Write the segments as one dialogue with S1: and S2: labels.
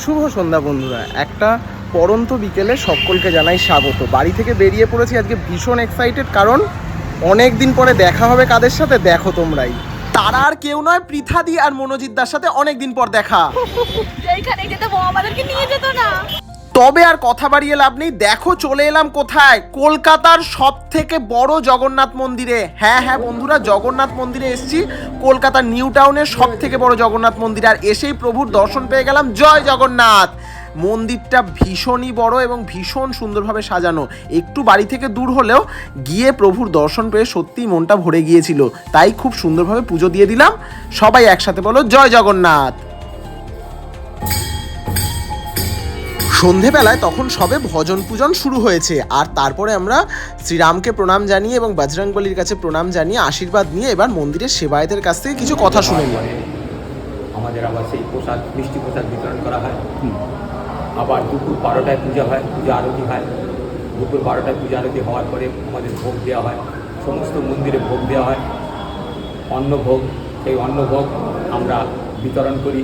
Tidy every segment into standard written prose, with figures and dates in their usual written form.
S1: শুভ সন্ধ্যা বন্ধুরা, একটা পড়ন্ত বিকেলে সকলকে জানাই স্বাগত। বাড়ি থেকে বেরিয়ে পড়েছি আজকে ভীষণ এক্সাইটেড, কারণ অনেক দিন পরে দেখা হবে কাদের সাথে দেখো তোমরাই। তারা আর কেউ নয়, পৃথাদি আর মনোজিৎ দার সাথে অনেক দিন পর দেখা।
S2: এইখানে যেতে আমাদেরকে নিয়ে যেত না।
S1: তবে আর কথা বাড়িয়ে লাভ নেই, দেখো চলে এলাম কোথায়, কলকাতার সব থেকে বড় জগন্নাথ মন্দিরে। হ্যাঁ বন্ধুরা, জগন্নাথ মন্দিরে এসেছি, কলকাতার নিউ টাউনের সব থেকে বড় জগন্নাথ মন্দির। আর এসেই প্রভুর দর্শন পেয়ে গেলাম। জয় জগন্নাথ। মন্দিরটা ভীষণই বড় এবং ভীষণ সুন্দরভাবে সাজানো। একটু বাড়ি থেকে দূর হলেও গিয়ে প্রভুর দর্শন পেয়ে সত্যিই মনটা ভরে গিয়েছিল, তাই খুব সুন্দরভাবে পুজো দিয়ে দিলাম। সবাই একসাথে বলো জয় জগন্নাথ। সন্ধেবেলায় তখন সবে ভজন পূজন শুরু হয়েছে, আর তারপরে আমরা শ্রীরামকে প্রণাম জানিয়ে এবং বজরংবলীর কাছে প্রণাম জানিয়ে আশীর্বাদ নিয়ে এবার মন্দিরের সেবায়েতের কাছ থেকে কিছু কথা শুনে নিই।
S3: আমাদের আবার সেই প্রসাদ, মিষ্টি প্রসাদ বিতরণ করা হয়। আবার দুপুর 12টায় পূজা হয়, পূজা আরতি হয়। দুপুর 12টায় পূজা আরতি হওয়ার পরে আমাদের ভোগ দেওয়া হয়, সমস্ত মন্দিরে ভোগ দেওয়া হয়, অন্নভোগ। সেই অন্নভোগ আমরা বিতরণ করি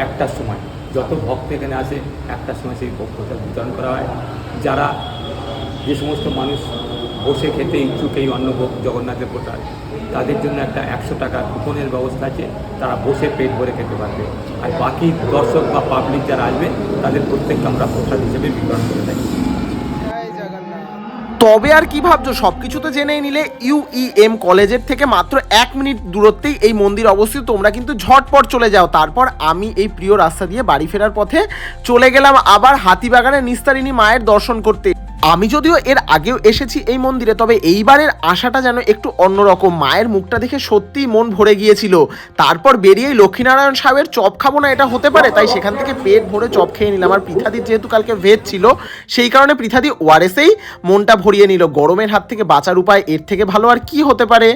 S3: 1টার সময়। যত ভক্ত এখানে আসে 1টার সময় সেই ভোগ প্রসাদ বিতরণ করা হয়। যারা যে সমস্ত মানুষ বসে খেতে ইচ্ছুক এই অন্নভোগ জগন্নাথের প্রসাদ, তাদের জন্য একটা 100 টাকার কুপনের ব্যবস্থা আছে, তারা বসে পেট ভরে খেতে পারবে। আর বাকি দর্শক বা পাবলিক যারা আসবে তাদের প্রত্যেককে আমরা প্রসাদ হিসেবে বিতরণ করে থাকি।
S1: তবে আর কি ভাবছো, সবকিছু তো জেনেই নিলে। UEM কলেজের থেকে মাত্র 1 মিনিট দূরত্বেই এই মন্দির অবস্থিত। তোমরা কিন্তু ঝটপট চলে যাও। তারপর আমি এই প্রিয় রাস্তা দিয়ে বাড়ি ফেরার পথে চলে গেলাম আবার হাতিবাগানের নিস্তারিণী মায়ের দর্শন করতে। আমি যদিও এর আগেও এসেছি এই মন্দিরে, তবে এইবারের আশাটা যেন একটু অন্যরকম। মায়ের মুখটা দেখে সত্যিই মন ভরে গিয়েছিল। তারপর বেরিয়েই লক্ষ্মীনারায়ণ সাহেবের চপ খাবো না এটা হতে পারে, তাই সেখান থেকে পেট ভরে চপ খেয়ে নিলাম। আর পৃথাদির যেহেতু কালকে ভেজ ছিল, সেই কারণে পৃথাদি ওআরএসেই মনটা ভরিয়ে নিল। গরমের হাত থেকে বাঁচার উপায় এর থেকে ভালো আর কি হতে পারে।